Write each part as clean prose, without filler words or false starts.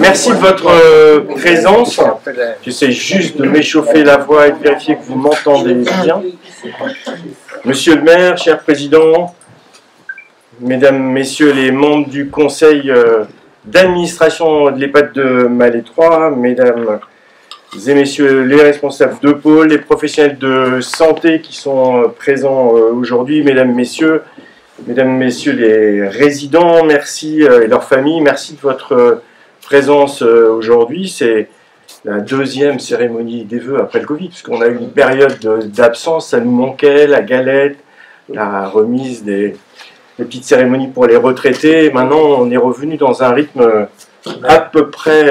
Merci de votre présence. J'essaie juste de m'échauffer la voix et de vérifier que vous m'entendez bien. Monsieur le maire, cher président, mesdames, messieurs les membres du conseil d'administration de l'EHPAD de Malétroit, mesdames et messieurs les responsables de pôle, les professionnels de santé qui sont présents aujourd'hui, mesdames, messieurs les résidents, merci et leurs familles, merci de votre présence aujourd'hui. C'est la deuxième cérémonie des vœux après le Covid, puisqu'on a eu une période d'absence, ça nous manquait, la galette, la remise des petites cérémonies pour les retraités. Maintenant, on est revenu dans un rythme à peu près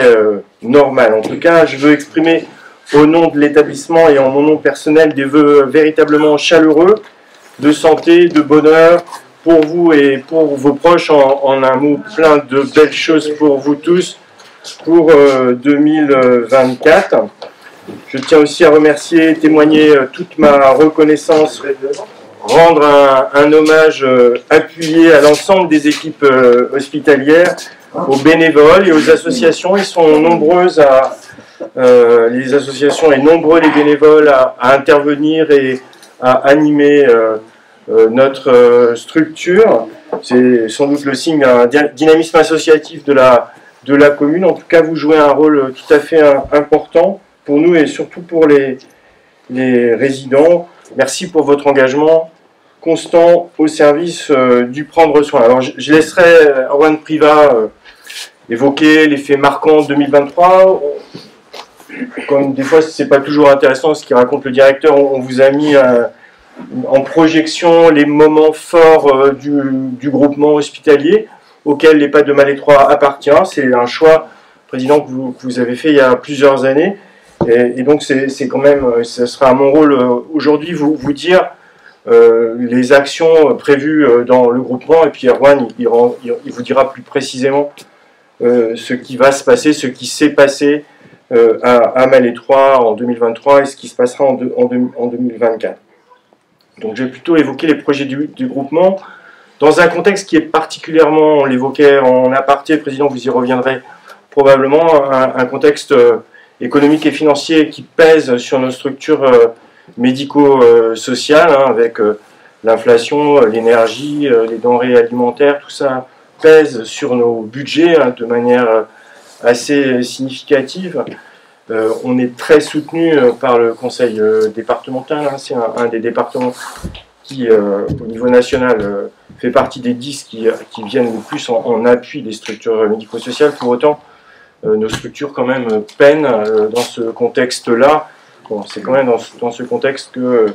normal. En tout cas, je veux exprimer au nom de l'établissement et en mon nom personnel des vœux véritablement chaleureux, de santé, de bonheur, pour vous et pour vos proches, en un mot, plein de belles choses pour vous tous, pour 2024. Je tiens aussi à remercier et témoigner toute ma reconnaissance, rendre un hommage appuyé à l'ensemble des équipes hospitalières, aux bénévoles et aux associations. Ils sont nombreuses les associations et nombreux les bénévoles à intervenir et à animer notre structure. C'est sans doute le signe d'un dynamisme associatif de la commune. En tout cas, vous jouez un rôle tout à fait important pour nous et surtout pour les résidents. Merci pour votre engagement constant au service du prendre soin. Alors, je laisserai Erwan Privat évoquer les faits marquants de 2023. Comme des fois, c'est pas toujours intéressant ce qu'il raconte le directeur, on vous a mis en projection les moments forts du groupement hospitalier auquel l'EHPAD de Malétroit appartient. C'est un choix, président, que vous avez fait il y a plusieurs années. Et donc, c'est quand même, ce sera à mon rôle aujourd'hui vous dire les actions prévues dans le groupement. Et puis Erwan, il vous dira plus précisément ce qui va se passer, ce qui s'est passé à Malétroit en 2023 et ce qui se passera en 2024. Donc je vais plutôt évoquer les projets du groupement dans un contexte qui est particulièrement, on l'évoquait en aparté, président, vous y reviendrez probablement, un contexte économique et financier qui pèse sur nos structures médico-sociales, avec l'inflation, l'énergie, les denrées alimentaires, tout ça pèse sur nos budgets de manière assez significative. On est très soutenu par le conseil départemental. C'est un des départements qui, au niveau national, fait partie des 10 qui viennent le plus en appui des structures médico-sociales. Pour autant, nos structures quand même peinent dans ce contexte-là. Bon, c'est quand même dans ce contexte que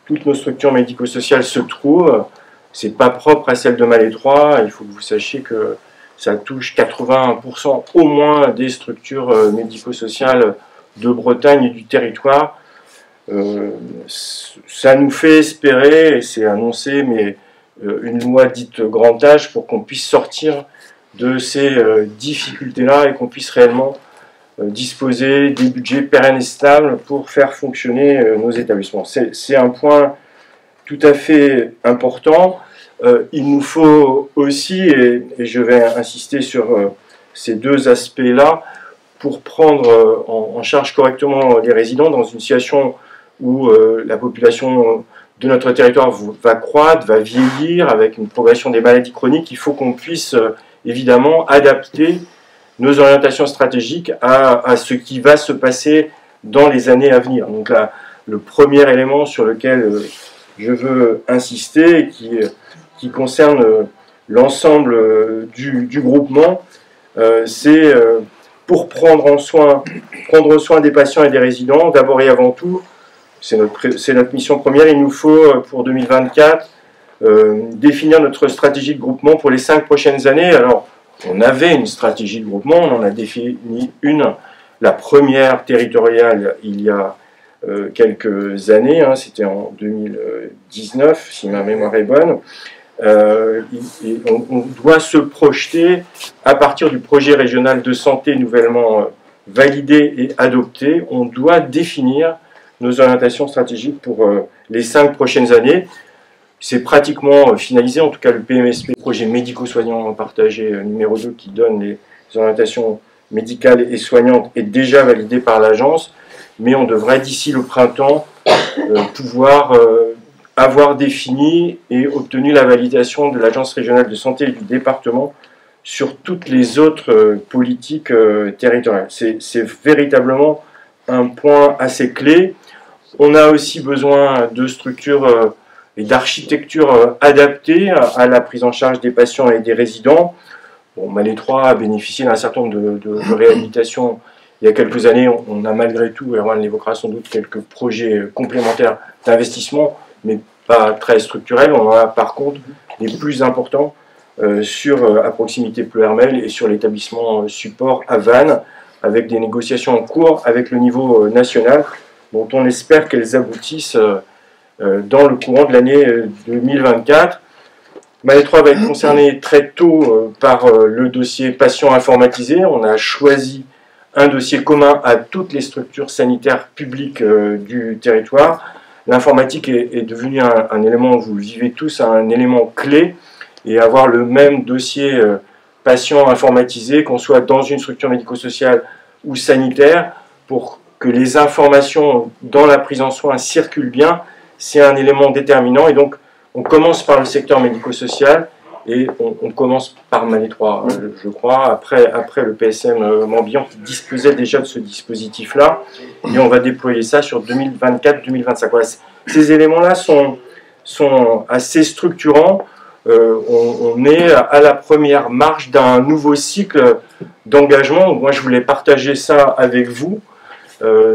toutes nos structures médico-sociales se trouvent. C'est pas propre à celle de Malétroit. Il faut que vous sachiez que ça touche 80% au moins des structures médico-sociales de Bretagne et du territoire. Ça nous fait espérer, et c'est annoncé, mais une loi dite grand âge pour qu'on puisse sortir de ces difficultés-là et qu'on puisse réellement disposer des budgets pérennes et stables pour faire fonctionner nos établissements. C'est un point tout à fait important. Il nous faut aussi, et je vais insister sur ces deux aspects-là, pour prendre en charge correctement les résidents dans une situation où la population de notre territoire va croître, va vieillir, avec une progression des maladies chroniques. Il faut qu'on puisse évidemment adapter nos orientations stratégiques à ce qui va se passer dans les années à venir. Donc là, le premier élément sur lequel je veux insister, qui concerne l'ensemble du groupement, c'est pour prendre soin des patients et des résidents, d'abord et avant tout, c'est notre mission première. Il nous faut pour 2024 définir notre stratégie de groupement pour les 5 prochaines années. Alors, on avait une stratégie de groupement, on en a défini une, la première territoriale il y a quelques années, c'était en 2019 si ma mémoire est bonne. On doit se projeter à partir du projet régional de santé nouvellement validé et adopté. On doit définir nos orientations stratégiques pour les 5 prochaines années. C'est pratiquement finalisé, en tout cas le PMSP, projet médico-soignant partagé numéro 2, qui donne orientations médicales et soignantes est déjà validé par l'agence, mais on devrait d'ici le printemps pouvoir avoir défini et obtenu la validation de l'agence régionale de santé et du département sur toutes les autres politiques territoriales. C'est véritablement un point assez clé. On a aussi besoin de structures et d'architecture adaptée à la prise en charge des patients et des résidents. Bon, Malais 3 a bénéficié d'un certain nombre de réhabilitations il y a quelques années. On a malgré tout, Erwan l'évoquera sans doute, quelques projets complémentaires d'investissement, mais pas très structurels. On en a par contre les plus importants à proximité Pleuhermel et sur l'établissement support à Vannes, avec des négociations en cours avec le niveau national, dont on espère qu'elles aboutissent dans le courant de l'année 2024. Malais 3 va être concerné très tôt par le dossier patient informatisé. On a choisi un dossier commun à toutes les structures sanitaires publiques du territoire. L'informatique est devenue un élément, vous le vivez tous, un élément clé, et avoir le même dossier patient informatisé, qu'on soit dans une structure médico-sociale ou sanitaire, pour que les informations dans la prise en soin circulent bien, c'est un élément déterminant. Et donc, on commence par le secteur médico-social et on commence par Malais 3, je crois, après le PSM Morbihan qui disposait déjà de ce dispositif-là, et on va déployer ça sur 2024-2025. Voilà, ces éléments-là sont assez structurants. On est à la première marche d'un nouveau cycle d'engagement. Moi, je voulais partager ça avec vous.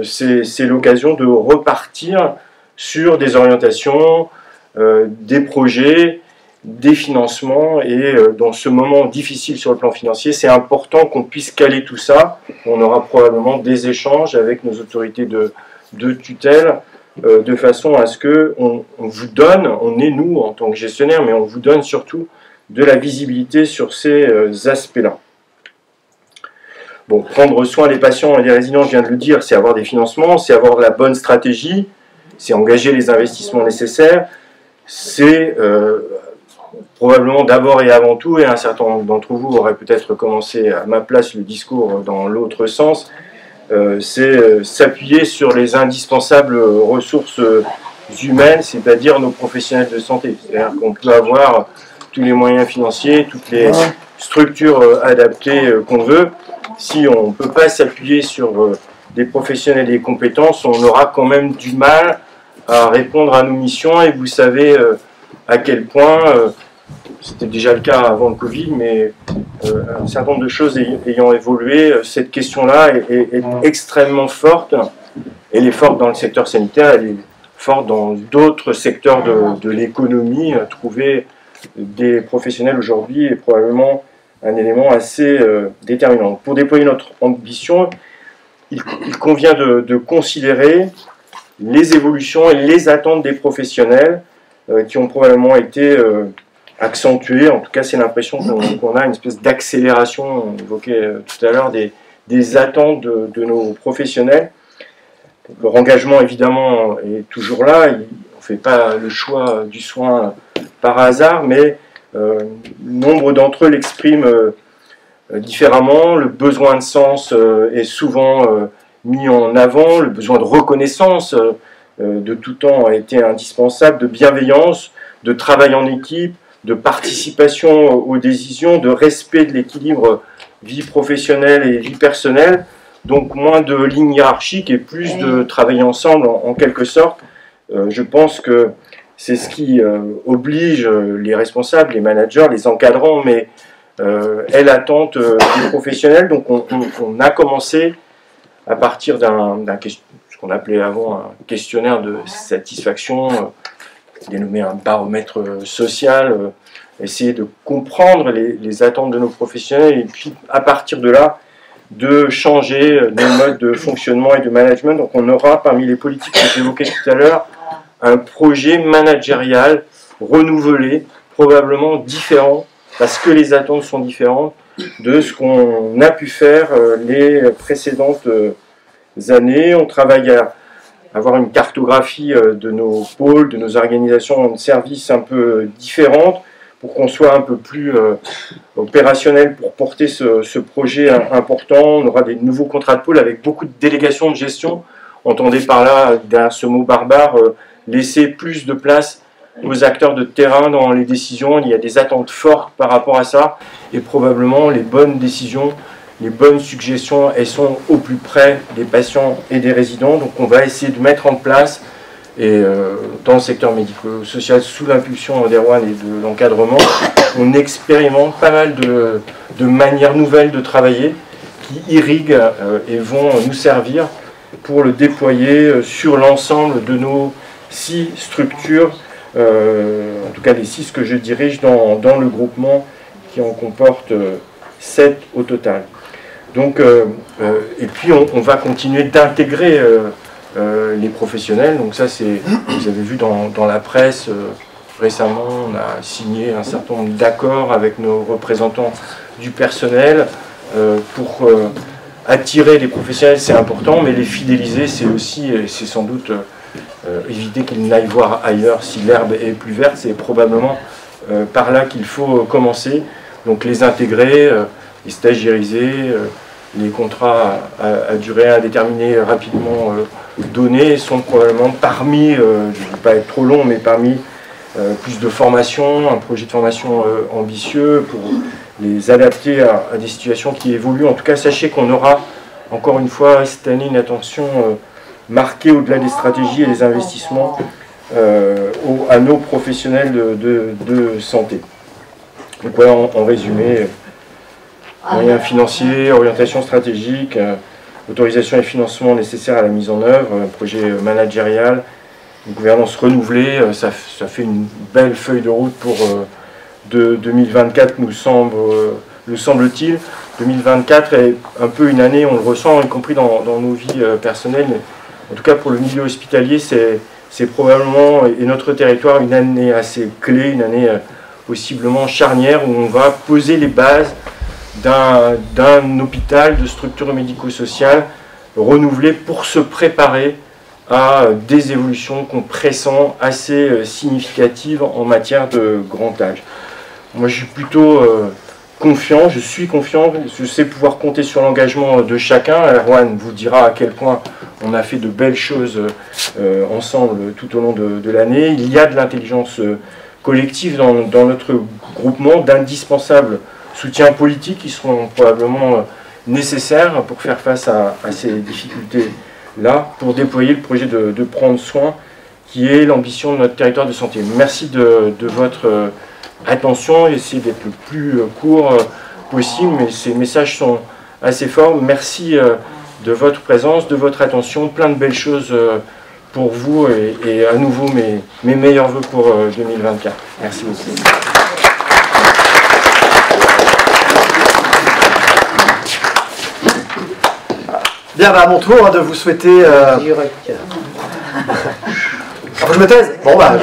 C'est l'occasion de repartir sur des orientations, des projets, des financements, et dans ce moment difficile sur le plan financier, c'est important qu'on puisse caler tout ça. On aura probablement des échanges avec nos autorités de tutelle, de façon à ce qu'on vous donne, on est nous en tant que gestionnaire, mais on vous donne surtout de la visibilité sur ces aspects-là. Bon, prendre soin des patients et des résidents, je viens de le dire, c'est avoir des financements, c'est avoir la bonne stratégie, c'est engager les investissements nécessaires, c'est probablement d'abord et avant tout, et un certain nombre d'entre vous auraient peut-être commencé à ma place le discours dans l'autre sens, c'est s'appuyer sur les indispensables ressources humaines, c'est-à-dire nos professionnels de santé. C'est-à-dire qu'on peut avoir tous les moyens financiers, toutes les structures adaptées qu'on veut. Si on ne peut pas s'appuyer sur des professionnels et des compétences, on aura quand même du mal à répondre à nos missions. Et vous savez à quel point, c'était déjà le cas avant le Covid, mais un certain nombre de choses ayant évolué, cette question-là est extrêmement forte. Elle est forte dans le secteur sanitaire, elle est forte dans d'autres secteurs de l'économie. Trouver des professionnels aujourd'hui est probablement un élément assez déterminant. Pour déployer notre ambition, il convient de considérer les évolutions et les attentes des professionnels qui ont probablement été accentuées. En tout cas, c'est l'impression qu'on a une espèce d'accélération, on évoquait tout à l'heure, des attentes de nos professionnels. Leur engagement, évidemment, est toujours là. On ne fait pas le choix du soin par hasard, mais nombre d'entre eux l'expriment différemment. Le besoin de sens est souvent mis en avant. Le besoin de reconnaissance de tout temps a été indispensable, de bienveillance, de travail en équipe, de participation aux décisions, de respect de l'équilibre vie professionnelle et vie personnelle. Donc moins de lignes hiérarchiques et plus de travailler ensemble en quelque sorte. Je pense que c'est ce qui oblige les responsables, les managers, les encadrants, mais est l'attente des professionnels. Donc on a commencé à partir ce qu'on appelait avant un questionnaire de satisfaction, dénommé un baromètre social, essayer de comprendre les attentes de nos professionnels et puis à partir de là, de changer nos modes de fonctionnement et de management. Donc on aura parmi les politiques que j'évoquais tout à l'heure un projet managérial renouvelé, probablement différent, parce que les attentes sont différentes de ce qu'on a pu faire les précédentes années. On travaille à avoir une cartographie de nos pôles, de nos organisations de services un peu différentes, pour qu'on soit un peu plus opérationnel pour porter ce projet important. On aura des nouveaux contrats de pôle avec beaucoup de délégations de gestion. Entendez par là, derrière ce mot barbare, laisser plus de place aux acteurs de terrain dans les décisions. Il y a des attentes fortes par rapport à ça, et probablement les bonnes décisions, les bonnes suggestions, elles sont au plus près des patients et des résidents. Donc on va essayer de mettre en place, et dans le secteur médico-social, sous l'impulsion d'Erwan et de l'encadrement, on expérimente pas mal de manières nouvelles de travailler qui irriguent et vont nous servir pour le déployer sur l'ensemble de nos 6 structures, en tout cas les 6 que je dirige dans le groupement, qui en comporte 7 au total. Donc, et puis on va continuer d'intégrer les professionnels. Donc ça, vous avez vu dans la presse, récemment, on a signé un certain nombre d'accords avec nos représentants du personnel pour attirer les professionnels, c'est important, mais les fidéliser, c'est aussi, et c'est sans doute éviter qu'ils n'aillent voir ailleurs si l'herbe est plus verte. C'est probablement par là qu'il faut commencer. Donc les intégrer, les stagiairiser, les contrats à durée indéterminée rapidement donnés sont probablement parmi, je ne veux pas être trop long, mais parmi plus de formation, un projet de formation ambitieux pour les adapter à des situations qui évoluent. En tout cas, sachez qu'on aura encore une fois cette année une attention marquée au-delà des stratégies et des investissements à nos professionnels de santé. Donc voilà, en résumé, moyens financiers, orientation stratégique, autorisation et financement nécessaires à la mise en œuvre, un projet managérial, une gouvernance renouvelée, ça fait une belle feuille de route pour 2024, nous semble-t-il. 2024 est un peu une année, on le ressent, y compris dans nos vies personnelles, mais en tout cas pour le milieu hospitalier, c'est probablement, et notre territoire, une année assez clé, une année possiblement charnière, où on va poser les bases d'un hôpital, de structure médico-sociale renouvelée pour se préparer à des évolutions qu'on pressent assez significatives en matière de grand âge. Moi, je suis plutôt confiant, je sais pouvoir compter sur l'engagement de chacun. Erwan vous dira à quel point on a fait de belles choses ensemble tout au long de l'année. Il y a de l'intelligence collective dans notre groupement, d'indispensables soutiens politiques qui seront probablement nécessaires pour faire face à ces difficultés-là, pour déployer le projet de prendre soin, qui est l'ambition de notre territoire de santé. Merci de votre attention, essayez d'être le plus court possible, mais ces messages sont assez forts. Merci de votre présence, de votre attention, plein de belles choses pour vous, et à nouveau mes meilleurs voeux pour 2024. Merci beaucoup. Bien, à mon tour de vous souhaiter... Faut que je me taise? Bon bah...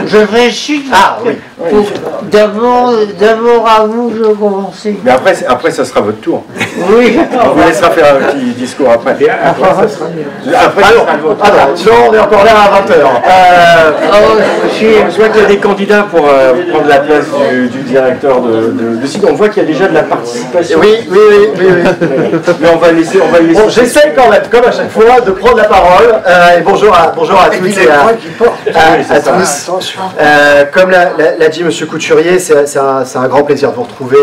Je réfléchis. Ah oui. D'abord à vous, je commencer. Mais après, ça sera votre tour. Oui. On vous laissera faire un petit discours après. Après, ça sera le vôtre. Sinon, on est encore là à 20h. Je vois qu'il y a des candidats pour prendre la place du directeur de site. On voit qu'il y a déjà de la participation. Oui. Mais on va laisser. Bon, j'essaie quand même, comme à chaque fois, de prendre la parole. Et bonjour à toutes et à tous. Comme l'a dit M. Couturier, c'est un grand plaisir de vous retrouver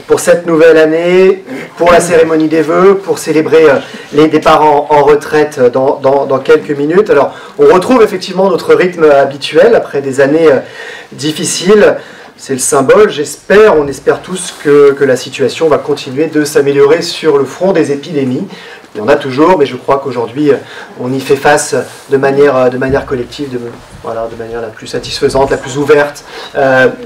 pour cette nouvelle année, pour la cérémonie des vœux, pour célébrer les départs en retraite dans quelques minutes. Alors, on retrouve effectivement notre rythme habituel après des années difficiles. C'est le symbole, on espère tous que la situation va continuer de s'améliorer sur le front des épidémies. Il y en a toujours, mais je crois qu'aujourd'hui, on y fait face de manière collective, de manière la plus satisfaisante, la plus ouverte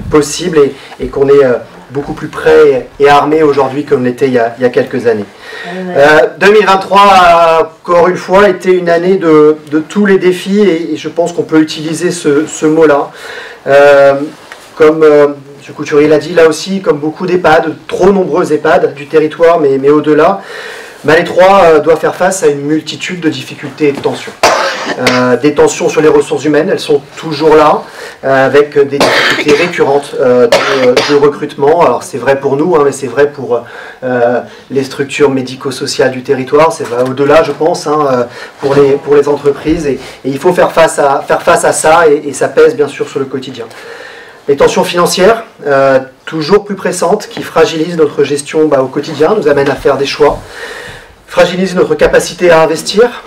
possible, et qu'on est beaucoup plus prêt et armé aujourd'hui qu'on l'était il y a quelques années. 2023 a encore une fois été une année de tous les défis, et je pense qu'on peut utiliser ce mot-là. Comme M. Couturier l'a dit, là aussi, comme beaucoup d'EHPAD, trop nombreux EHPAD du territoire, mais au-delà, les trois doivent faire face à une multitude de difficultés et de tensions. Des tensions sur les ressources humaines, elles sont toujours là. avec des difficultés récurrentes de recrutement. Alors c'est vrai pour nous, hein, mais c'est vrai pour les structures médico-sociales du territoire, c'est vrai au-delà, je pense, hein, pour les entreprises, et il faut faire face à ça, et ça pèse bien sûr sur le quotidien. Les tensions financières, toujours plus pressantes, qui fragilisent notre gestion au quotidien, nous amènent à faire des choix, fragilisent notre capacité à investir,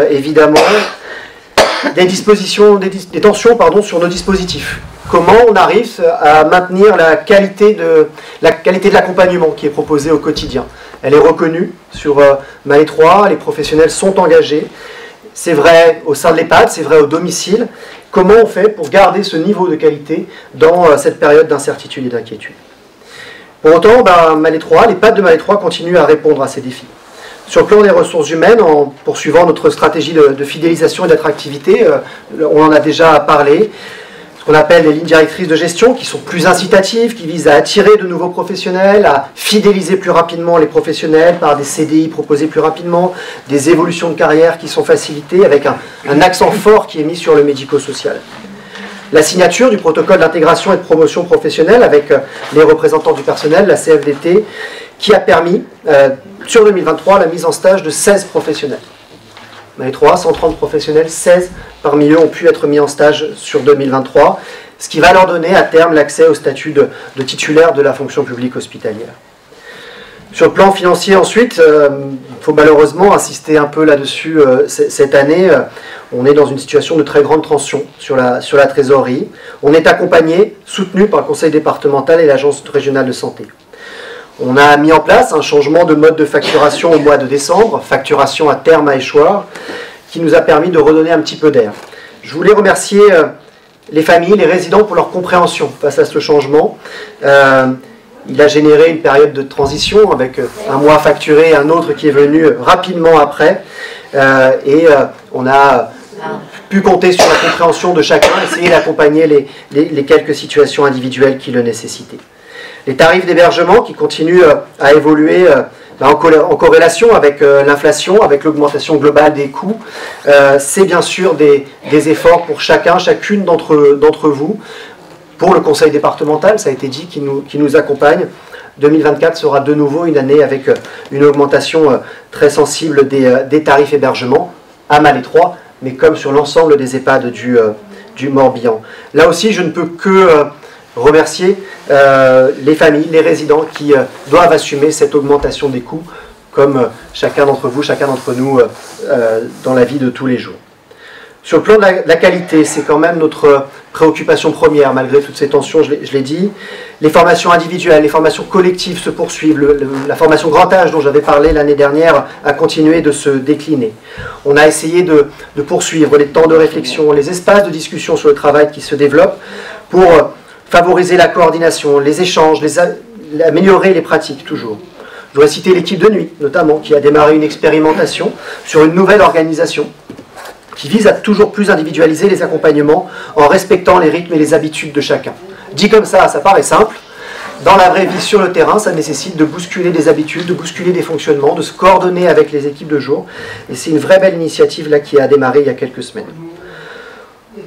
évidemment, des tensions sur nos dispositifs. Comment on arrive à maintenir la qualité de l'accompagnement qui est proposé au quotidien. Elle est reconnue sur Malais 3, les professionnels sont engagés. C'est vrai au sein de l'EHPAD, c'est vrai au domicile. Comment on fait pour garder ce niveau de qualité dans cette période d'incertitude et d'inquiétude? Pour autant, Malais 3, l'EHPAD de Malais 3 continue à répondre à ces défis. Sur le plan des ressources humaines, en poursuivant notre stratégie de fidélisation et d'attractivité, on en a déjà parlé, ce qu'on appelle les lignes directrices de gestion, qui sont plus incitatives, qui visent à attirer de nouveaux professionnels, à fidéliser plus rapidement les professionnels par des CDI proposés plus rapidement, des évolutions de carrière qui sont facilitées, avec un accent fort qui est mis sur le médico-social. La signature du protocole d'intégration et de promotion professionnelle avec les représentants du personnel, la CFDT, qui a permis, sur 2023, la mise en stage de 16 professionnels. Malais 3, 130 professionnels, 16 parmi eux ont pu être mis en stage sur 2023, ce qui va leur donner à terme l'accès au statut de titulaire de la fonction publique hospitalière. Sur le plan financier ensuite, il faut malheureusement insister un peu là-dessus cette année. On est dans une situation de très grande tension sur la trésorerie. On est accompagné, soutenu par le conseil départemental et l'agence régionale de santé. On a mis en place un changement de mode de facturation au mois de décembre, facturation à terme à échoir, qui nous a permis de redonner un petit peu d'air. Je voulais remercier les familles, les résidents pour leur compréhension face à ce changement. Il a généré une période de transition avec un mois facturé et un autre qui est venu rapidement après. On a pu compter sur la compréhension de chacun, essayer d'accompagner les quelques situations individuelles qui le nécessitaient. Les tarifs d'hébergement qui continuent à évoluer en corrélation avec l'inflation, avec l'augmentation globale des coûts, c'est bien sûr des efforts pour chacune d'entre vous. Pour le conseil départemental, ça a été dit, qui nous accompagne. 2024 sera de nouveau une année avec une augmentation très sensible des tarifs hébergement à Malais 3, mais comme sur l'ensemble des EHPAD du Morbihan. Là aussi, je ne peux que remercier les familles, les résidents qui doivent assumer cette augmentation des coûts, comme chacun d'entre vous, chacun d'entre nous dans la vie de tous les jours. Sur le plan de la qualité, c'est quand même notre préoccupation première, malgré toutes ces tensions, je l'ai dit. Les formations individuelles, les formations collectives se poursuivent. La formation grand âge dont j'avais parlé l'année dernière a continué de se décliner. On a essayé de poursuivre les temps de réflexion, les espaces de discussion sur le travail qui se développent pour favoriser la coordination, les échanges, améliorer les pratiques toujours. Je dois citer l'équipe de nuit, notamment, qui a démarré une expérimentation sur une nouvelle organisation qui vise à toujours plus individualiser les accompagnements en respectant les rythmes et les habitudes de chacun. Dit comme ça paraît simple. Dans la vraie vie, sur le terrain, ça nécessite de bousculer des habitudes, de bousculer des fonctionnements, de se coordonner avec les équipes de jour. Et c'est une vraie belle initiative là qui a démarré il y a quelques semaines.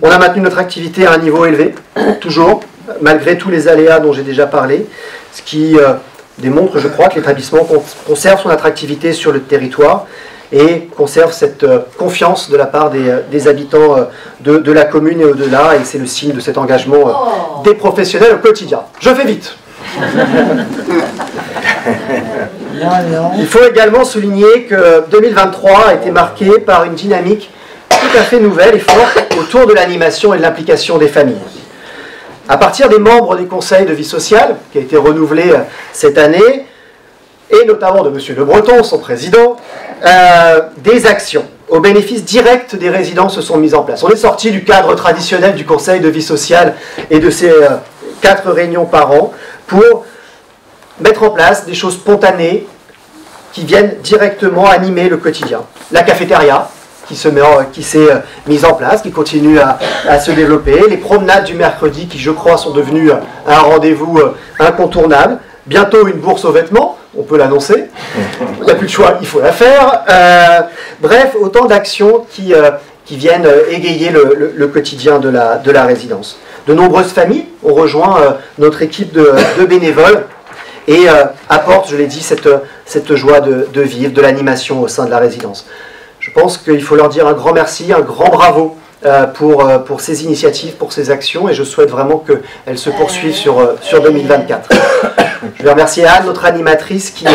On a maintenu notre activité à un niveau élevé, toujours, malgré tous les aléas dont j'ai déjà parlé, ce qui démontre, je crois, que l'établissement conserve son attractivité sur le territoire et conserve cette confiance de la part des habitants de la commune et au-delà, et c'est le signe de cet engagement des professionnels au quotidien. Je fais vite. Il faut également souligner que 2023 a été marqué par une dynamique tout à fait nouvelle et forte autour de l'animation et de l'implication des familles. À partir des membres des conseils de vie sociale, qui a été renouvelé cette année, et notamment de M. Le Breton, son président, des actions au bénéfice direct des résidents se sont mises en place. On est sorti du cadre traditionnel du conseil de vie sociale et de ses 4 réunions par an pour mettre en place des choses spontanées qui viennent directement animer le quotidien. La cafétéria, qui s'est mise en place, qui continue à se développer. Les promenades du mercredi, qui je crois sont devenues un rendez-vous incontournable. Bientôt une bourse aux vêtements, on peut l'annoncer. Il n'y a plus de choix, il faut la faire. Bref, autant d'actions qui viennent égayer le quotidien de la résidence. De nombreuses familles ont rejoint notre équipe de bénévoles et apportent, je l'ai dit, cette joie de vivre, de l'animation au sein de la résidence. Je pense qu'il faut leur dire un grand merci, un grand bravo pour ces initiatives, pour ces actions, et je souhaite vraiment qu'elles se poursuivent sur 2024. Je vais remercier Anne, notre animatrice, qui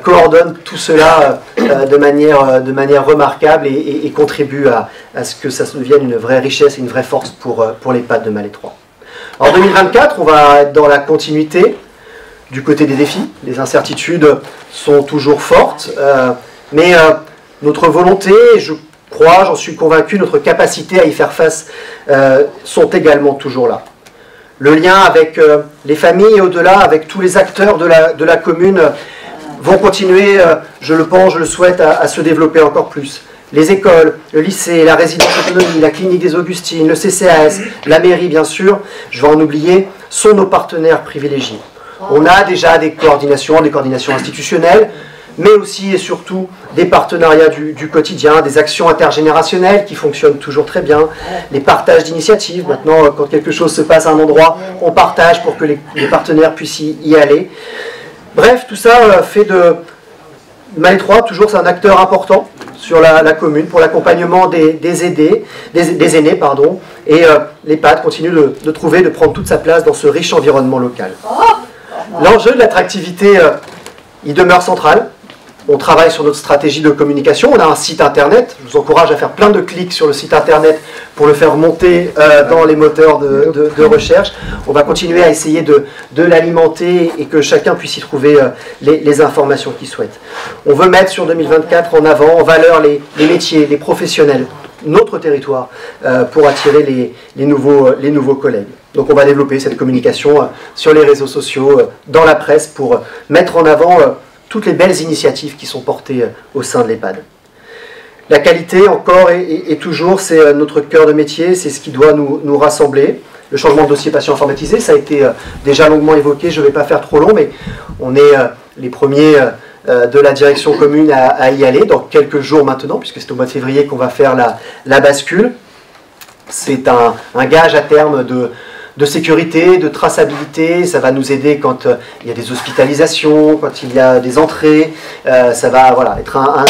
coordonne tout cela de manière remarquable et contribue à ce que ça devienne une vraie richesse et une vraie force pour l'EHPAD de Malétroit. En 2024, on va être dans la continuité du côté des défis. Les incertitudes sont toujours fortes, mais notre volonté, je crois, j'en suis convaincu, notre capacité à y faire face sont également toujours là. Le lien avec les familles et au-delà, avec tous les acteurs de la commune, vont continuer, je le pense, je le souhaite, à se développer encore plus. Les écoles, le lycée, la résidence autonomie, la clinique des Augustines, le CCAS, la mairie bien sûr, je vais en oublier, sont nos partenaires privilégiés. On a déjà des coordinations institutionnelles, mais aussi et surtout des partenariats du quotidien, des actions intergénérationnelles qui fonctionnent toujours très bien, les partages d'initiatives. Maintenant, quand quelque chose se passe à un endroit, on partage pour que les partenaires puissent y aller. Bref, tout ça fait de Malétroit, toujours c'est un acteur important sur la commune pour l'accompagnement des aînés, et l'EHPAD continue de prendre toute sa place dans ce riche environnement local. L'enjeu de l'attractivité, il demeure central. On travaille sur notre stratégie de communication. On a un site internet. Je vous encourage à faire plein de clics sur le site internet pour le faire monter dans les moteurs de recherche. On va continuer à essayer de l'alimenter et que chacun puisse y trouver les informations qu'il souhaite. On veut mettre sur 2024 en avant, en valeur, les métiers, les professionnels, notre territoire, pour attirer les nouveaux collègues. Donc on va développer cette communication sur les réseaux sociaux, dans la presse, pour mettre en avant toutes les belles initiatives qui sont portées au sein de l'EHPAD. La qualité, encore et toujours, c'est notre cœur de métier, c'est ce qui doit nous rassembler. Le changement de dossier patient informatisé, ça a été déjà longuement évoqué, je ne vais pas faire trop long, mais on est les premiers de la direction commune à y aller dans quelques jours maintenant, puisque c'est au mois de février qu'on va faire la bascule. C'est un gage à terme de sécurité, de traçabilité. Ça va nous aider quand il y a des hospitalisations, quand il y a des entrées. Ça va être un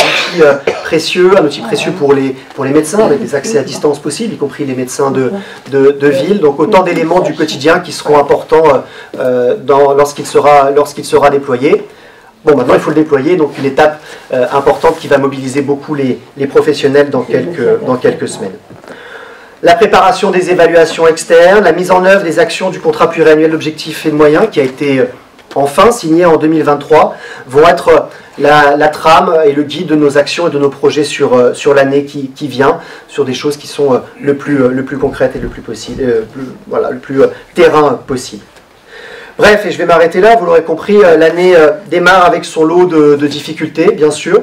outil précieux, pour les médecins, avec des accès à distance possibles, y compris les médecins de ville. Donc autant d'éléments du quotidien qui seront importants lorsqu'il sera déployé. Bon, maintenant il faut le déployer, donc une étape importante qui va mobiliser beaucoup les professionnels dans quelques semaines. La préparation des évaluations externes, la mise en œuvre des actions du contrat pluriannuel d'objectifs et de moyens qui a été enfin signé en 2023 vont être la trame et le guide de nos actions et de nos projets sur l'année qui vient, sur des choses qui sont le plus concrètes et le plus terrain possible. Bref, et je vais m'arrêter là, vous l'aurez compris, l'année démarre avec son lot de difficultés, bien sûr,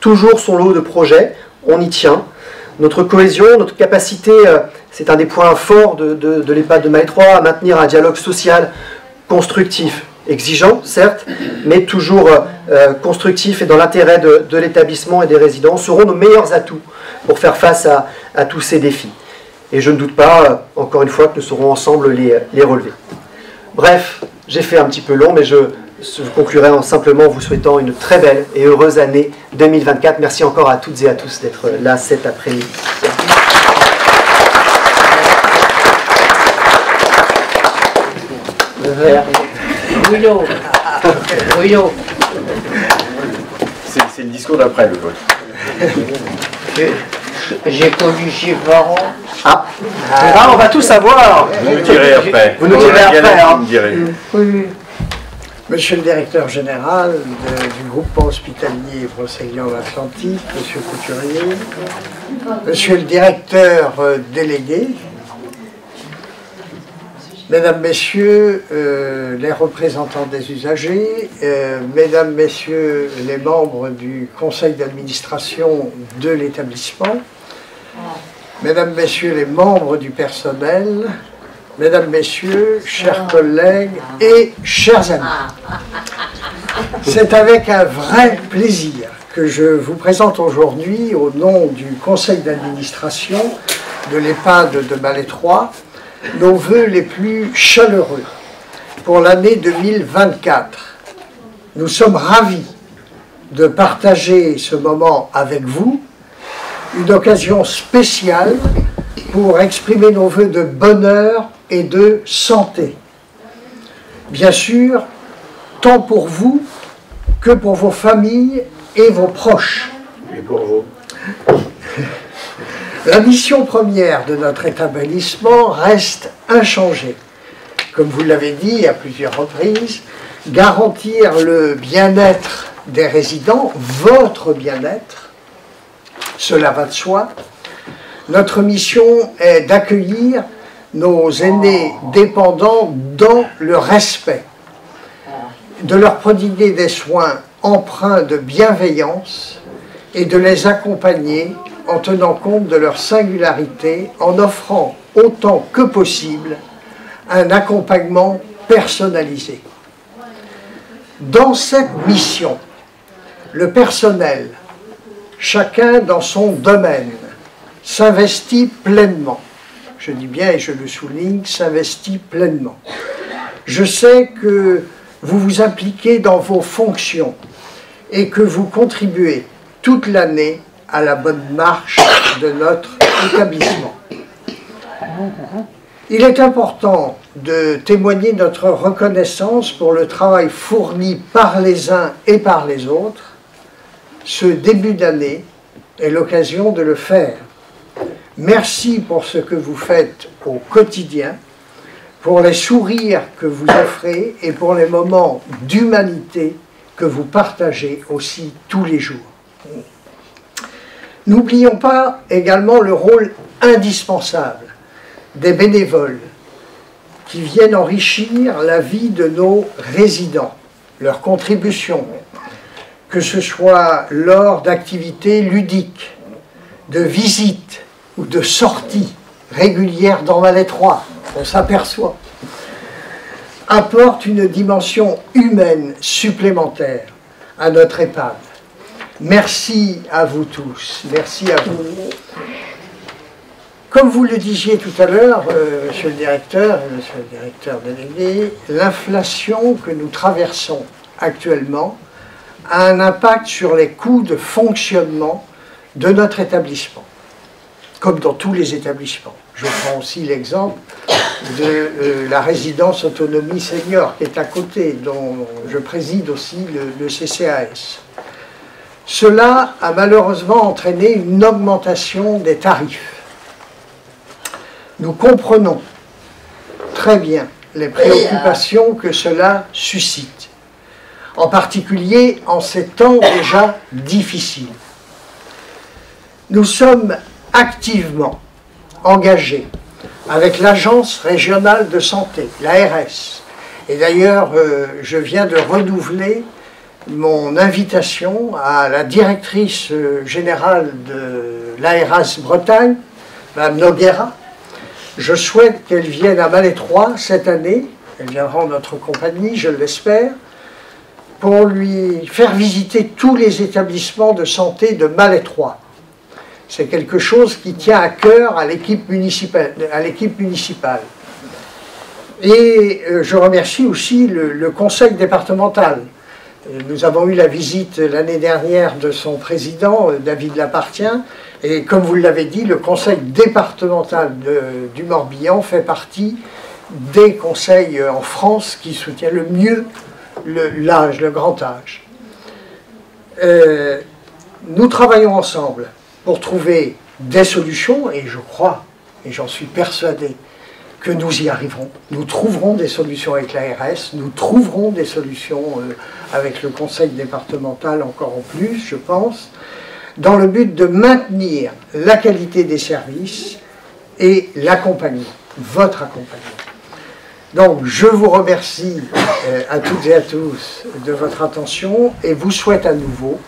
toujours son lot de projets, on y tient. Notre cohésion, notre capacité, c'est un des points forts de l'EHPAD de Malétroit, à maintenir un dialogue social constructif, exigeant, certes, mais toujours constructif et dans l'intérêt de l'établissement et des résidents, seront nos meilleurs atouts pour faire face à tous ces défis. Et je ne doute pas, encore une fois, que nous saurons ensemble les relever. Bref, j'ai fait un petit peu long, mais je conclurai simplement en vous souhaitant une très belle et heureuse année 2024. Merci encore à toutes et à tous d'être là cet après-midi. C'est le discours d'après, le vote. J'ai connu ses parents. On va tout savoir. Vous nous direz après. Vous nous direz après. Oui. Monsieur le directeur général du groupement hospitalier Brocéliande-Atlantique, Monsieur Couturier, Monsieur le directeur délégué, Mesdames, Messieurs les représentants des usagers, Mesdames, Messieurs les membres du conseil d'administration de l'établissement, Mesdames, Messieurs les membres du personnel, Mesdames, Messieurs, chers collègues et chers amis, c'est avec un vrai plaisir que je vous présente aujourd'hui, au nom du conseil d'administration de l'EHPAD de Malétroit, nos vœux les plus chaleureux pour l'année 2024. Nous sommes ravis de partager ce moment avec vous, une occasion spéciale pour exprimer nos vœux de bonheur et de santé. Bien sûr, tant pour vous que pour vos familles et vos proches. Et pour vous. La mission première de notre établissement reste inchangée. Comme vous l'avez dit à plusieurs reprises, garantir le bien-être des résidents, votre bien-être, cela va de soi. Notre mission est d'accueillir nos aînés dépendants dans le respect, de leur prodiguer des soins empreints de bienveillance et de les accompagner en tenant compte de leur singularité, en offrant autant que possible un accompagnement personnalisé. Dans cette mission, le personnel, chacun dans son domaine, s'investit pleinement. Je dis bien et je le souligne, s'investit pleinement. Je sais que vous vous impliquez dans vos fonctions et que vous contribuez toute l'année à la bonne marche de notre établissement. Il est important de témoigner notre reconnaissance pour le travail fourni par les uns et par les autres. Ce début d'année est l'occasion de le faire. Merci pour ce que vous faites au quotidien, pour les sourires que vous offrez et pour les moments d'humanité que vous partagez aussi tous les jours. N'oublions pas également le rôle indispensable des bénévoles qui viennent enrichir la vie de nos résidents, leur contribution, que ce soit lors d'activités ludiques, de visites ou de sorties régulières dans Valais 3, on s'aperçoit, apporte une dimension humaine supplémentaire à notre EHPAD. Merci à vous tous, merci à vous. Comme vous le disiez tout à l'heure, monsieur le directeur délégué, l'inflation que nous traversons actuellement a un impact sur les coûts de fonctionnement de notre établissement, comme dans tous les établissements. Je prends aussi l'exemple de la résidence autonomie senior qui est à côté, dont je préside aussi le CCAS. Cela a malheureusement entraîné une augmentation des tarifs. Nous comprenons très bien les préoccupations que cela suscite, en particulier en ces temps déjà difficiles. Nous sommes activement engagés avec l'Agence régionale de santé, l'ARS, et d'ailleurs je viens de renouveler mon invitation à la directrice générale de l'ARS Bretagne, Mme Noguera. Je souhaite qu'elle vienne à Valais 3 cette année, elle viendra en notre compagnie, je l'espère, pour lui faire visiter tous les établissements de santé de Valais 3. C'est quelque chose qui tient à cœur à l'équipe municipale. Et je remercie aussi le conseil départemental. Nous avons eu la visite l'année dernière de son président, David Lapartien, et comme vous l'avez dit, le conseil départemental du Morbihan fait partie des conseils en France qui soutiennent le mieux l'âge, le grand âge. Nous travaillons ensemble pour trouver des solutions, et je crois, et j'en suis persuadé, que nous y arriverons. Nous trouverons des solutions avec l'ARS, nous trouverons des solutions avec le conseil départemental encore en plus, je pense, dans le but de maintenir la qualité des services et l'accompagnement, votre accompagnement. Donc, je vous remercie à toutes et à tous de votre attention et vous souhaite à nouveau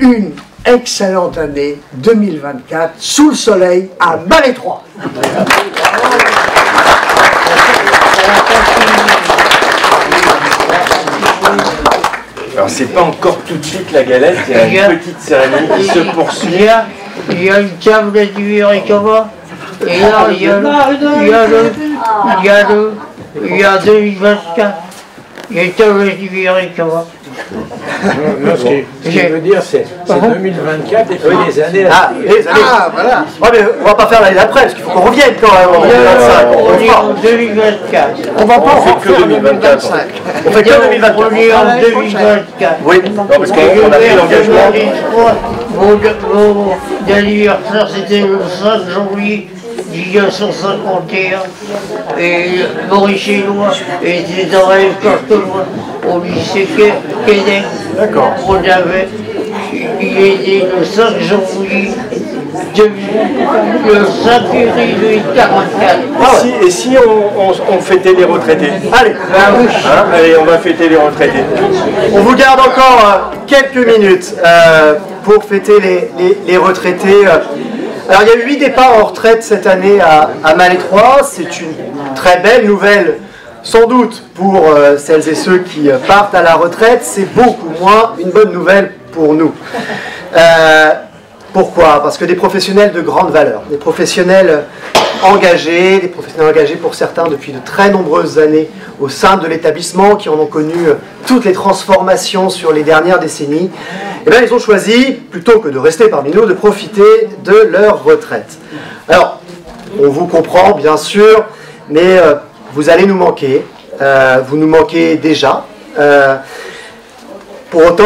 une excellente année 2024 sous le soleil à Valais 3. Alors c'est pas encore tout de suite la galette, il y a une petite cérémonie qui se poursuit. Il y a une table du Ricama. Et là, il y a 2024. J'étais viré, tu vois. Non, ce que je veux dire, c'est 2024 et puis les années. Ah, les années. Ah, voilà. Ouais, mais on va pas faire l'année d'après, parce qu'il faut qu'on revienne quand même. On est en 2024. On va pas en fait que 2025. On fait que 2024. On est en 2024. Oui, non, parce qu'on a pris l'engagement. Mon anniversaire, c'était le 5 janvier 1951. Et Maurice Chénois était dans la école au lycée Québec. D'accord. On avait, il était le 5 janvier 2000, le 5 février 44. Et si on fêtait les retraités? Allez, Hein, allez, on va fêter les retraités. on vous garde encore quelques minutes pour fêter les retraités. Alors il y a eu 8 départs en retraite cette année à Malétroit. C'est une très belle nouvelle, sans doute pour celles et ceux qui partent à la retraite. C'est beaucoup moins une bonne nouvelle pour nous. Pourquoi? Parce que des professionnels de grande valeur, des professionnels engagés pour certains depuis de très nombreuses années au sein de l'établissement, qui en ont connu toutes les transformations sur les dernières décennies, eh bien, ils ont choisi, plutôt que de rester parmi nous, de profiter de leur retraite. Alors, on vous comprend bien sûr, mais vous allez nous manquer, vous nous manquez déjà. Pour autant,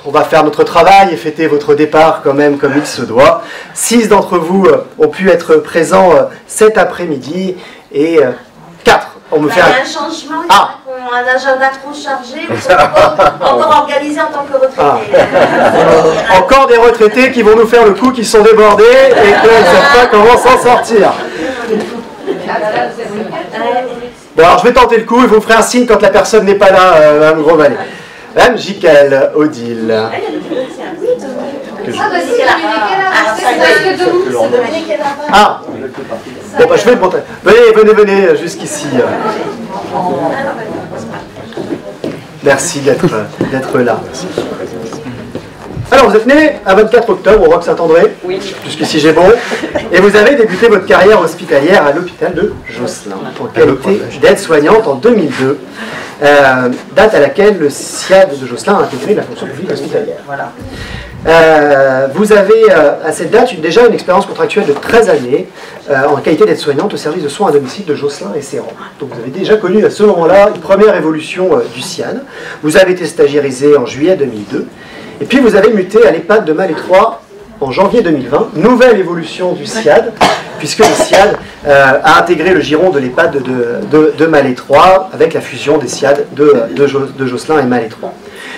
on va faire notre travail et fêter votre départ quand même comme il se doit. 6 d'entre vous ont pu être présents cet après-midi et 4 on me fait Il y a un changement, il y en a qui ont un agenda trop chargé, ou sont encore organisés en tant que retraités. Encore des retraités qui vont nous faire le coup, qui sont débordés et qui ne savent pas comment s'en sortir. Bon, alors je vais tenter le coup et vous me ferez un signe quand la personne n'est pas là, Mme Gros-Valet. Mme Jiquel Odile. Ah, bon, bah, je vais le montrer. Venez jusqu'ici. Merci d'être là. Alors, vous êtes né à 24 octobre au Roque-Saint-André. Oui. Jusqu'ici, j'ai bon. Et vous avez débuté votre carrière hospitalière à l'hôpital de Josselin, en qualité d'aide-soignante en 2002, date à laquelle le SIAD de Josselin a intégré la fonction publique hospitalière. Voilà. Vous avez à cette date déjà une expérience contractuelle de 13 années en qualité d'aide-soignante au service de soins à domicile de Josselin et Séran. Donc vous avez déjà connu à ce moment-là une première évolution du SIAD. Vous avez été stagiairisé en juillet 2002. Et puis vous avez muté à l'EHPAD de Malétroit en janvier 2020. Nouvelle évolution du SIAD, puisque le SIAD a intégré le giron de l'EHPAD de Malétroit avec la fusion des SIAD de Josselin et Malétroit.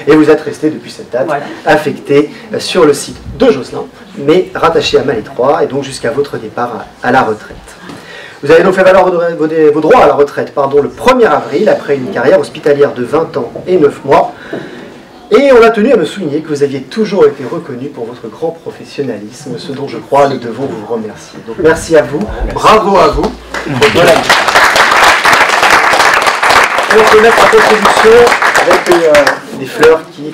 Et vous êtes resté depuis cette date affecté sur le site de Josselin, mais rattaché à Malétroit, et donc jusqu'à votre départ à la retraite. Vous avez donc fait valoir vos droits à la retraite le 1er avril, après une carrière hospitalière de 20 ans et 9 mois. Et on a tenu à me souligner que vous aviez toujours été reconnu pour votre grand professionnalisme, ce dont je crois nous devons vous remercier. Donc merci à vous, bravo à vous. Voilà. On peut mettre à contribution avec des fleurs qui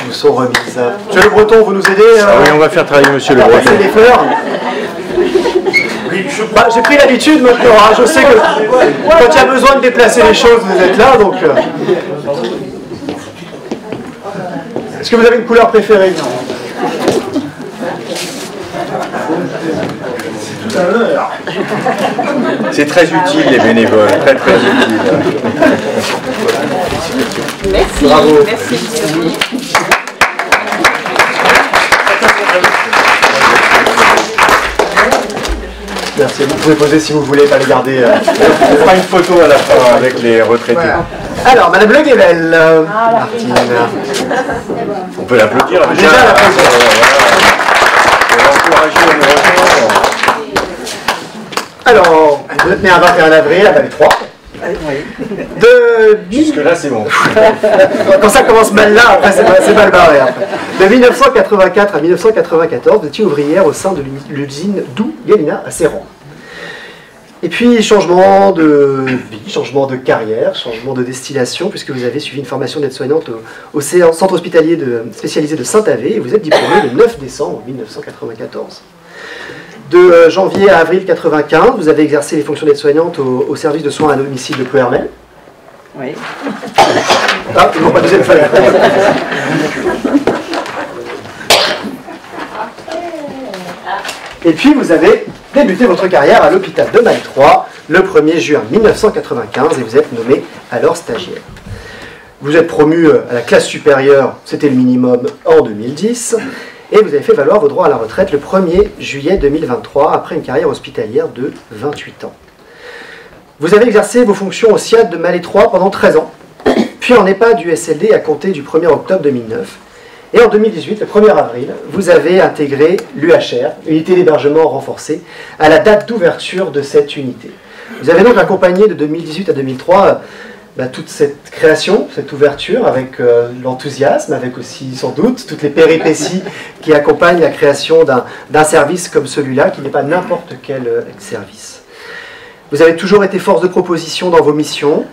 vous sont remises. Monsieur Le Breton, vous nous aidez Oui, on va faire travailler Monsieur Le à Breton. passer des fleurs. Bah, j'ai pris l'habitude maintenant, hein. Je sais que quand il y a besoin de déplacer les choses, vous êtes là, donc... Est-ce que vous avez une couleur préférée? C'est très utile les bénévoles, très utile. Merci. Bravo. Merci. Merci, vous pouvez poser si vous voulez, pas les garder. On fera une photo à la fin avec les retraités. Voilà. Alors, Madame Le Guével, Martine. On peut l'applaudir Déjà l'applaudir. Pour l'encourager à nous rejoindre. Alors, vous êtes né un 21 avril à Malétroit. Jusque-là, c'est bon. Quand ça commence mal là, après c'est mal barré. Après. De 1984 à 1994, vous étiez ouvrière au sein de l'usine Doux-Galina à Séran. Et puis, changement de vie, changement de carrière, changement de destination, puisque vous avez suivi une formation d'aide-soignante au centre hospitalier spécialisé de Saint-Avé, et vous êtes diplômé le 9 décembre 1994. De janvier à avril 1995, vous avez exercé les fonctions d'aide-soignante au service de soins à domicile de Plouermel. Oui. Ah, non, pas deuxième feuille. Et puis vous avez débuté votre carrière à l'hôpital de Maille 3 le 1er juin 1995 et vous êtes nommé alors stagiaire. Vous êtes promu à la classe supérieure, c'était le minimum, en 2010, et vous avez fait valoir vos droits à la retraite le 1er juillet 2023 après une carrière hospitalière de 28 ans. Vous avez exercé vos fonctions au SIAD de Maille 3 pendant 13 ans, puis en EHPAD du SLD à compter du 1er octobre 2009. Et en 2018, le 1er avril, vous avez intégré l'UHR, unité d'hébergement renforcée, à la date d'ouverture de cette unité. Vous avez donc accompagné de 2018 à 2003 toute cette création, cette ouverture, avec l'enthousiasme, avec aussi sans doute toutes les péripéties qui accompagnent la création d'un service comme celui-là, qui n'est pas n'importe quel service. Vous avez toujours été force de proposition dans vos missions,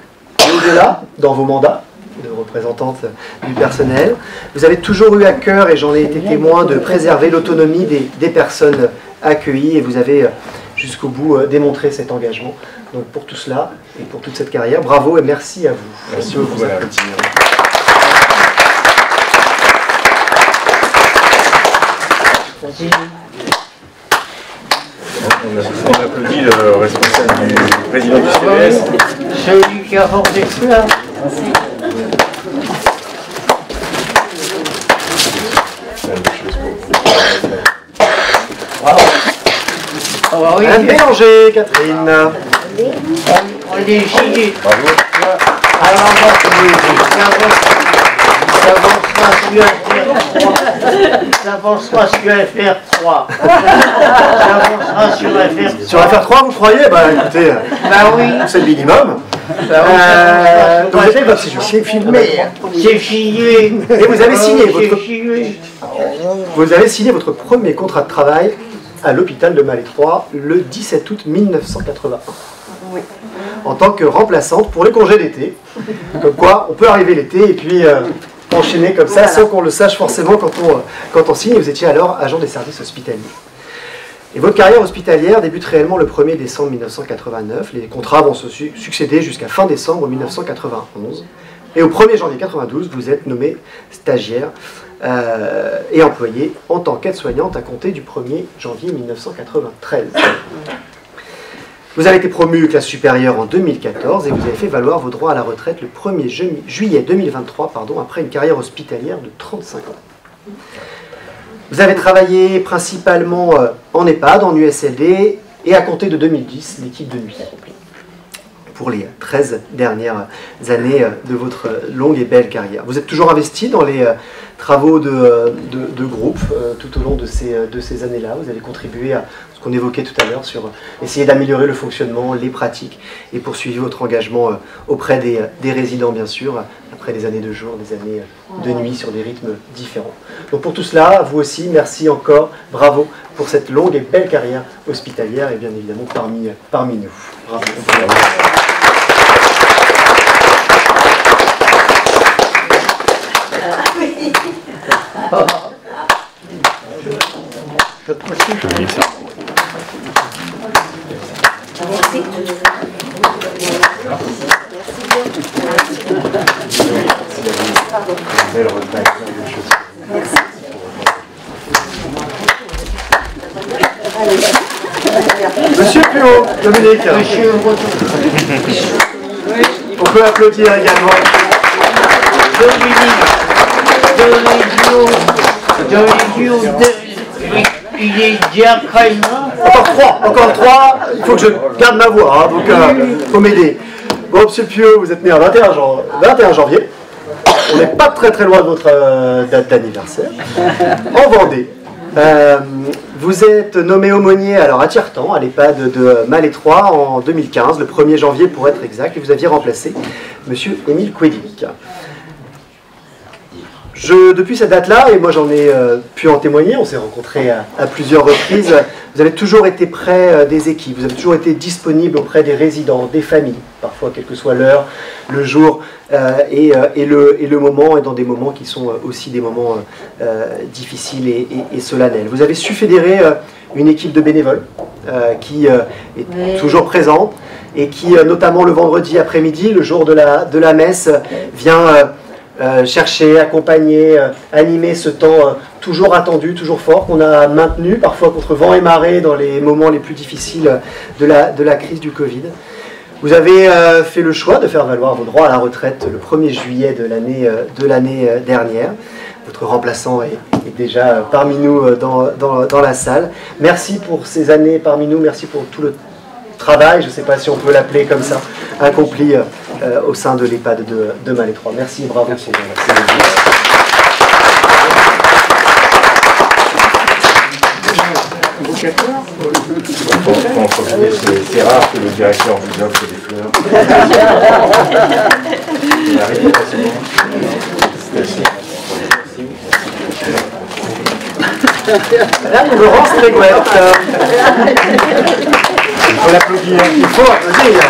et au-delà, dans vos mandats de représentante du personnel. Vous avez toujours eu à cœur, et j'en ai été témoin, de préserver l'autonomie des personnes accueillies, et vous avez jusqu'au bout démontré cet engagement. Donc pour tout cela, et pour toute cette carrière, bravo et merci à vous. Merci beaucoup. On applaudit le responsable du président du CDS. Celui qui a porté cela. Oui. Madame Bélanger, Catherine. On est gilet. Bravo. Alors, ça avancera sur FR3. Ça avancera sur FR3. Sur FR3, vous croyez? Bah écoutez, oui. c'est le minimum. Donc vous avez votre séjour. C'est filmé. C'est filmé. Et vous avez signé votre... votre premier contrat de travail à l'hôpital de Maille 3 le 17 août 1981. Oui. En tant que remplaçante pour les congés d'été. Comme quoi, on peut arriver l'été et puis enchaîner comme ça, sans qu'on le sache forcément quand on signe. Vous étiez alors agent des services hospitaliers. Et votre carrière hospitalière débute réellement le 1er décembre 1989. Les contrats vont se succéder jusqu'à fin décembre 1991. Et au 1er janvier 1992, vous êtes nommé stagiaire et employé en tant qu'aide-soignante à compter du 1er janvier 1993. Vous avez été promu classe supérieure en 2014 et vous avez fait valoir vos droits à la retraite le 1er juillet 2023 après une carrière hospitalière de 35 ans. Vous avez travaillé principalement en EHPAD, en USLD et à compter de 2010, l'équipe de nuit. Pour les 13 dernières années de votre longue et belle carrière. Vous êtes toujours investi dans les travaux de groupe tout au long de ces années-là. Vous avez contribué à ce qu'on évoquait tout à l'heure sur essayer d'améliorer le fonctionnement, les pratiques et poursuivre votre engagement auprès des résidents, bien sûr, après des années de jour, des années de nuit sur des rythmes différents. Donc pour tout cela, vous aussi, merci encore, bravo pour cette longue et belle carrière hospitalière et bien évidemment parmi nous. Bravo. Je continue. Merci. Monsieur Puot, Dominique. Monsieur On peut applaudir également. Il est diacre. Encore trois, il faut que je garde ma voix, hein, donc il faut m'aider. Bon, monsieur Puot, vous êtes né le 21 janvier. On n'est pas très loin de votre date d'anniversaire. En Vendée. Vous êtes nommé aumônier alors à Tiertan, à l'EHPAD de Maille 3 en 2015, le 1er janvier pour être exact, et vous aviez remplacé monsieur Émile Quédic. Depuis cette date-là, et moi j'en ai pu en témoigner, on s'est rencontrés à plusieurs reprises, vous avez toujours été près des équipes, vous avez toujours été disponible auprès des résidents, des familles, parfois quelle que soit l'heure, le jour et le moment, et dans des moments qui sont aussi des moments difficiles et solennels. Vous avez su fédérer une équipe de bénévoles qui est toujours présente et qui, notamment le vendredi après-midi, le jour de la messe, vient chercher, accompagner, animer ce temps toujours attendu, toujours fort, qu'on a maintenu, parfois contre vent et marée, dans les moments les plus difficiles de la crise du Covid. Vous avez fait le choix de faire valoir vos droits à la retraite le 1er juillet de l'année dernière. Votre remplaçant est déjà parmi nous dans la salle. Merci pour ces années parmi nous, merci pour tout le travail, je ne sais pas si on peut l'appeler comme ça, accompli au sein de l'EHPAD de Malétroit. Merci et bravo. Merci. C'est rare que le directeur vous offre des fleurs. Il arrive facilement. Madame Laurence Trégouette. Il faut l'applaudir. Il faut applaudir.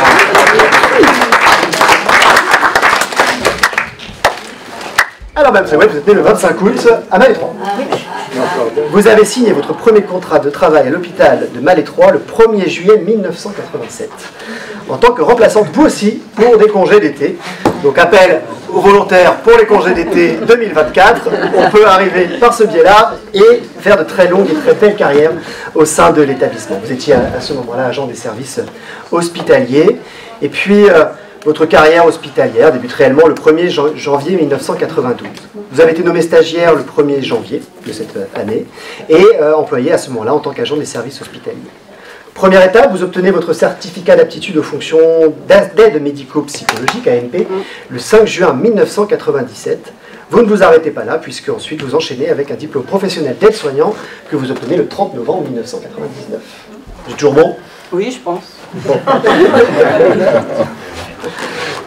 Alors, Mme Trégouette, vous êtes née le 25 août à Malétroit. Vous avez signé votre premier contrat de travail à l'hôpital de Malétroit le 1er juillet 1987. En tant que remplaçante, vous aussi, pour des congés d'été. Donc, appel aux volontaires pour les congés d'été 2024. On peut arriver par ce biais-là et faire de très longues et très belles carrières au sein de l'établissement. Vous étiez à ce moment-là agent des services hospitaliers. Et puis, votre carrière hospitalière débute réellement le 1er janvier 1992. Vous avez été nommé stagiaire le 1er janvier de cette année et employé à ce moment-là en tant qu'agent des services hospitaliers. Première étape, vous obtenez votre certificat d'aptitude aux fonctions d'aide médico-psychologique, AMP, le 5 juin 1997. Vous ne vous arrêtez pas là, puisque ensuite vous enchaînez avec un diplôme professionnel d'aide-soignant que vous obtenez le 30 novembre 1999. C'est toujours bon? Oui, je pense. Bon.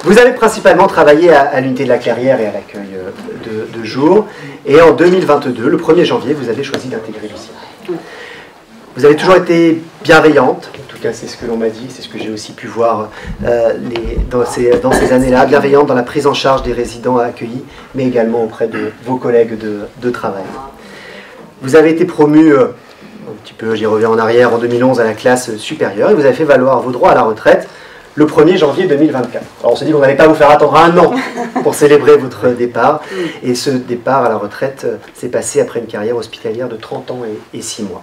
Vous avez principalement travaillé à l'unité de la Clairière et à l'accueil de jour. Et en 2022, le 1er janvier, vous avez choisi d'intégrer le CIRAC. Vous avez toujours été bienveillante, en tout cas c'est ce que l'on m'a dit, c'est ce que j'ai aussi pu voir dans ces années-là, bienveillante dans la prise en charge des résidents accueillis, mais également auprès de vos collègues de travail. Vous avez été promu, un petit peu, j'y reviens en arrière, en 2011 à la classe supérieure, et vous avez fait valoir vos droits à la retraite le 1er janvier 2024. Alors on s'est dit qu'on n'allait pas vous faire attendre un an pour célébrer votre départ, et ce départ à la retraite s'est passé après une carrière hospitalière de 30 ans et 6 mois.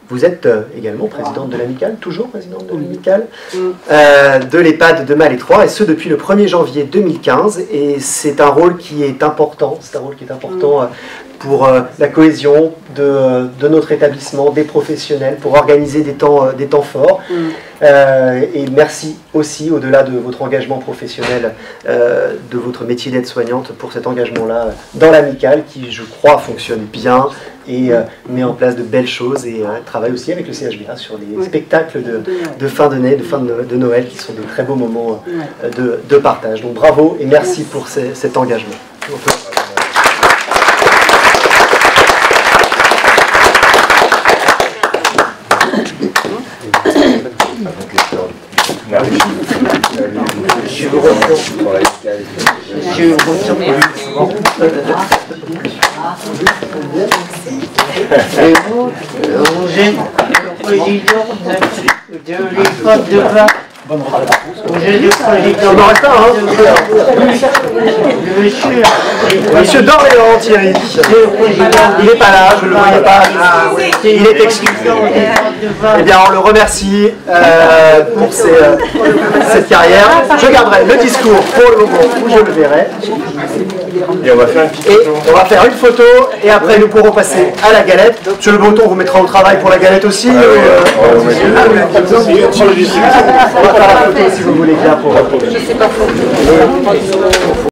Vous êtes également présidente de l'Amicale, toujours présidente de l'Amicale, de l'EHPAD de Malétroit, et ce depuis le 1er janvier 2015. Et c'est un rôle qui est important, pour la cohésion de notre établissement, des professionnels, pour organiser des temps forts. Et merci aussi, au-delà de votre engagement professionnel, de votre métier d'aide-soignante, pour cet engagement-là dans l'Amicale, qui, je crois, fonctionne bien et met en place de belles choses, et travaille aussi avec le CHBA sur les spectacles de fin d'année, de Noël, qui sont de très beaux moments de partage. Donc bravo et merci pour cet engagement. Je vous retourne. Et vous, vous êtes le président de l'EHPAD de Vin. Vous êtes le président Monsieur d'Orléans, Thierry. Il n'est pas là, je ne le voyais pas. Il est exclu. Eh bien, on le remercie pour cette carrière. Je garderai le discours pour le moment où je le verrai. Et on va faire une petite photo. On va faire une photo et après nous pourrons passer à la galette. Monsieur le Breton vous mettra au travail pour la galette aussi. On va faire la photo si vous voulez bien pour.